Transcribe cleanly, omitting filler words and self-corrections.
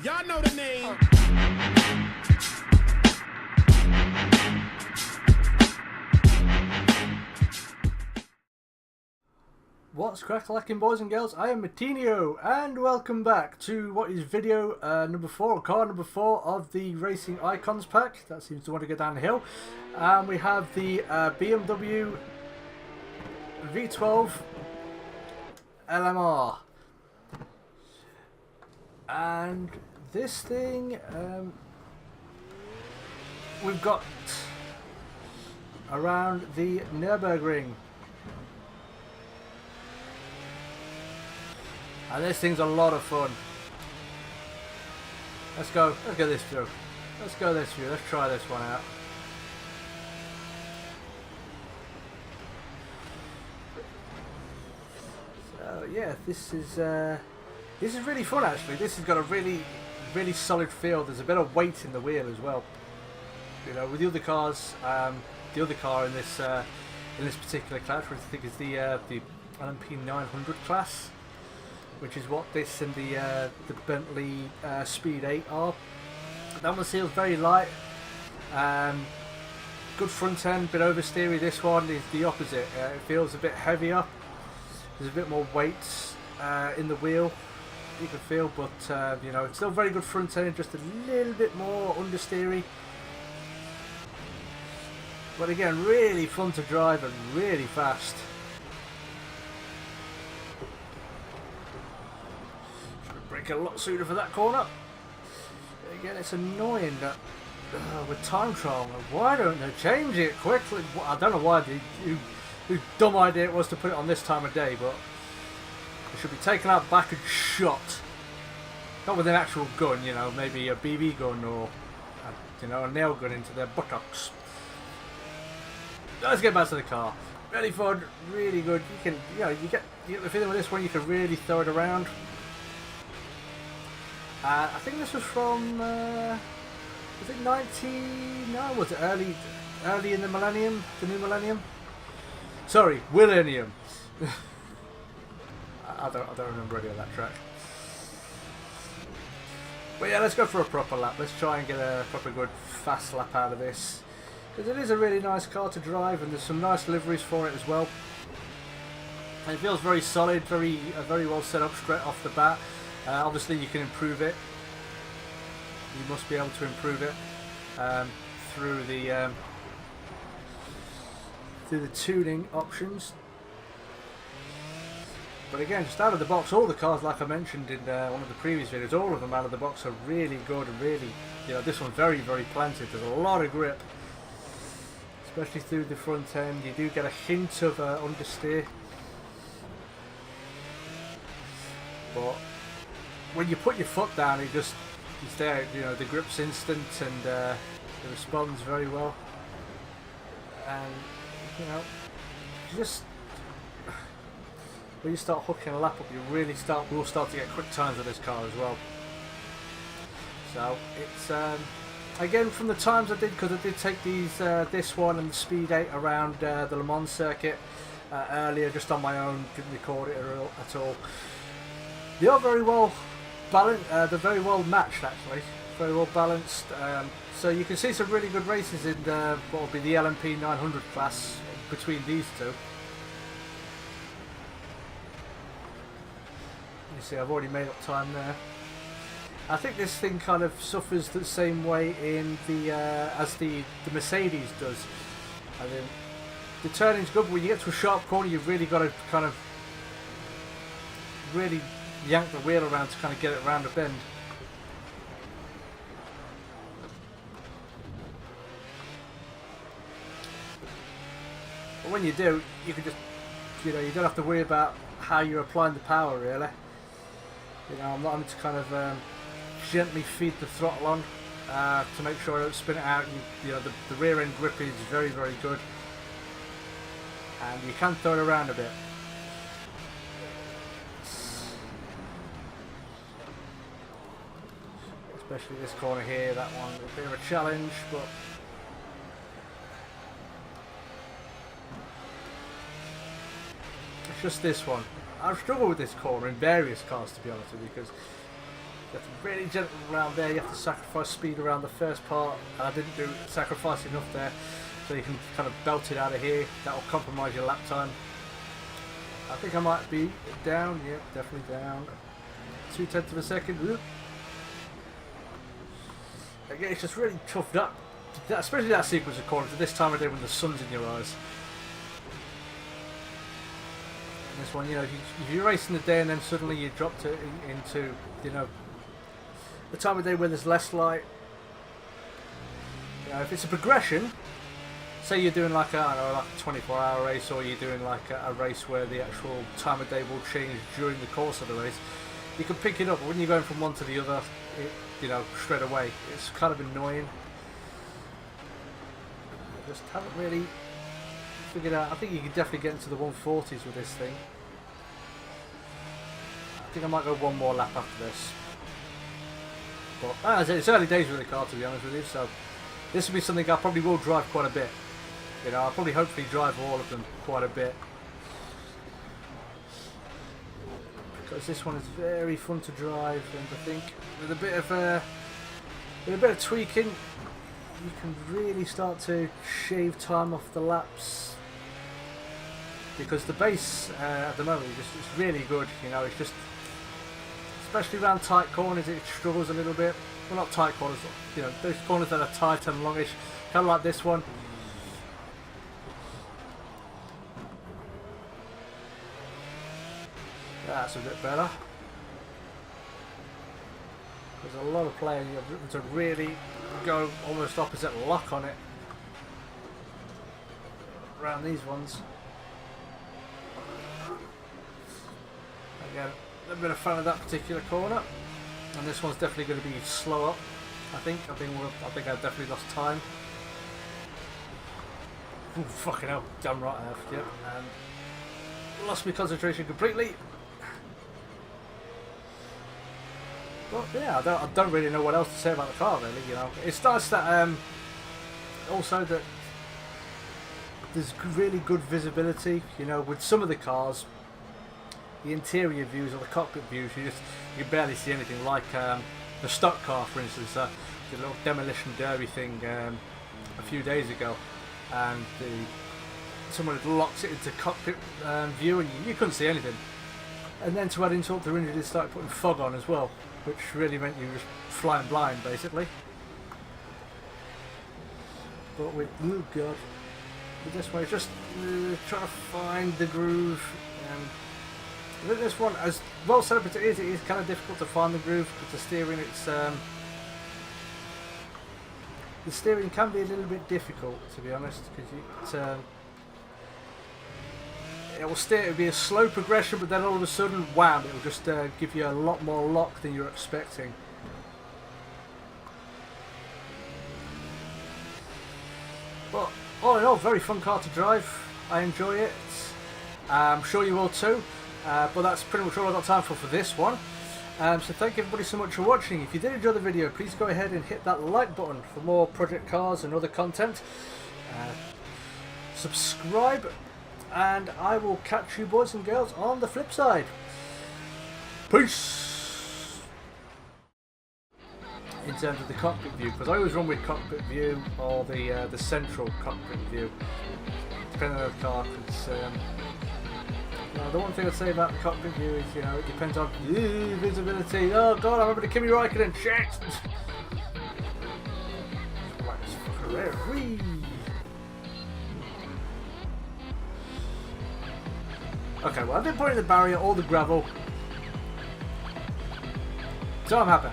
Y'all know the name. What's crack-lacking, boys and girls? I am Matinho, and welcome back to what is video number 4, or car number 4 of the Racing Icons pack. That seems to want to go down the hill. And we have the BMW V12 LMR. And this thing, we've got around the Nurburgring. And this thing's a lot of fun. Let's go this through. Let's try this one out. So yeah, this is really fun actually. This has got a really solid feel. There's a bit of weight in the wheel as well. You know, with the other cars, the other car in this particular class, which I think is the LMP 900 class, which is what this and the Bentley Speed 8 are. That one feels very light. Good front end, bit oversteery. This one is the opposite. It feels a bit heavier. There's a bit more weight in the wheel, you can feel, but you know, it's still very good front end, just a little bit more understeery. But again, really fun to drive and really fast. A lot sooner for that corner. Again, it's annoying that with time trial, why don't they change it quickly? I don't know why whose dumb idea it was to put it on this time of day, but it should be taken out back and shot. Not with an actual gun, you know, maybe a BB gun or you know, a nail gun into their buttocks. Let's get back to the car. Really fun, really good. You can, you know, you get the feeling with this one, you can really throw it around. I think this was from, was it 99? Was it early in the millennium? The new millennium? Sorry, Willennium. I don't remember any of that track. But yeah, let's go for a proper lap. Let's try and get a proper good fast lap out of this, because it is a really nice car to drive, and there's some nice liveries for it as well. And it feels very solid, very well set up straight off the bat. Obviously you can improve it. You must be able to improve it through the tuning options. But again, just out of the box, all the cars, like I mentioned in one of the previous videos, all of them out of the box are really good and really, you know, this one's very planted. There's a lot of grip, especially through the front end. You do get a hint of understeer, but when you put your foot down, it's there. You know, the grip's instant, and it responds very well. And you know, just when you start hooking a lap up, we'll start to get quick times with this car as well. So it's again, from the times I did, because I did take these this one and the Speed 8 around the Le Mans circuit earlier, just on my own, didn't record it at all. They are very well balanced. They're very well matched, actually. Very well balanced. So you can see some really good races in what will be the LMP 900 class between these two. You see, I've already made up time there. I think this thing kind of suffers the same way in the as the Mercedes does. I mean, the turning's good, but when you get to a sharp corner, you've really got to kind of really yank the wheel around to kind of get it around a bend. But when you do, you can just, you know, you don't have to worry about how you're applying the power, really. You know, I'm not having to kind of gently feed the throttle on to make sure I don't spin it out. You know, the rear end grip is very good, and you can throw it around a bit. Especially this corner here, that one, a bit of a challenge, but it's just this one. I've struggled with this corner in various cars, to be honest with you, because You have to be really gentle around there. You have to sacrifice speed around the first part. And I didn't sacrifice enough there, so you can kind of belt it out of here. That will compromise your lap time. I think I might be down. Yep, definitely down. 0.2 of a second. Oop. Again, it's just really toughed up, especially that sequence of corners at this time of day when the sun's in your eyes. And this one, you know, if you're racing the day and then suddenly you drop into, you know, the time of day where there's less light. You know, if it's a progression, say you're doing like a, I don't know, like a 24-hour race, or you're doing like a race where the actual time of day will change during the course of the race, you can pick it up. But when you're going from one to the other, you know, straight away, it's kind of annoying. I just haven't really figured out. I think you can definitely get into the 140s with this thing. I think I might go one more lap after this. But as I said, it's early days with the car, to be honest with you, so this will be something I probably will drive quite a bit. You know, I'll probably hopefully drive all of them quite a bit. Because this one is very fun to drive, and I think with a bit of tweaking, you can really start to shave time off the laps. Because the base at the moment is really good. You know, it's just, especially around tight corners, it struggles a little bit. Well, not tight corners, you know, those corners that are tight and longish, kind of like this one. That's a bit better. There's a lot of playing. You have to really go almost opposite lock on it around these ones. Again, a bit of fun of that particular corner, and this one's definitely going to be slower. I think I've definitely lost time. Ooh, fucking hell, damn right I have. Yep, and lost my concentration completely. But yeah, I don't really know what else to say about the car, really. You know, it's nice that also that there's really good visibility. You know, with some of the cars, the interior views or the cockpit views, you can barely see anything. Like the stock car, for instance, the little demolition derby thing a few days ago, and someone had locked it into cockpit view, and you couldn't see anything. And then to add insult to injury, they started putting fog on as well, which really meant you were just flying blind, basically. But with, oh god, with this one, it's just trying to find the groove. And with this one, as well set up as it is kind of difficult to find the groove, because the steering, the steering can be a little bit difficult, to be honest, because it will steer. It will be a slow progression, but then all of a sudden, wham! It will just give you a lot more lock than you're expecting. But all in all, very fun car to drive. I enjoy it. I'm sure you will too. But that's pretty much all I've got time for this one. So thank you everybody so much for watching. If you did enjoy the video, please go ahead and hit that like button for more project cars and other content. Subscribe. And I will catch you boys and girls on the flip side. Peace! In terms of the cockpit view, because I always run with cockpit view or the central cockpit view, depending on the car. Because the one thing I'd say about the cockpit view is, you know, it depends on visibility. Oh god, I remember the Kimi Räikkönen shit! Okay, well I didn't put in the barrier or the gravel, so I'm happy.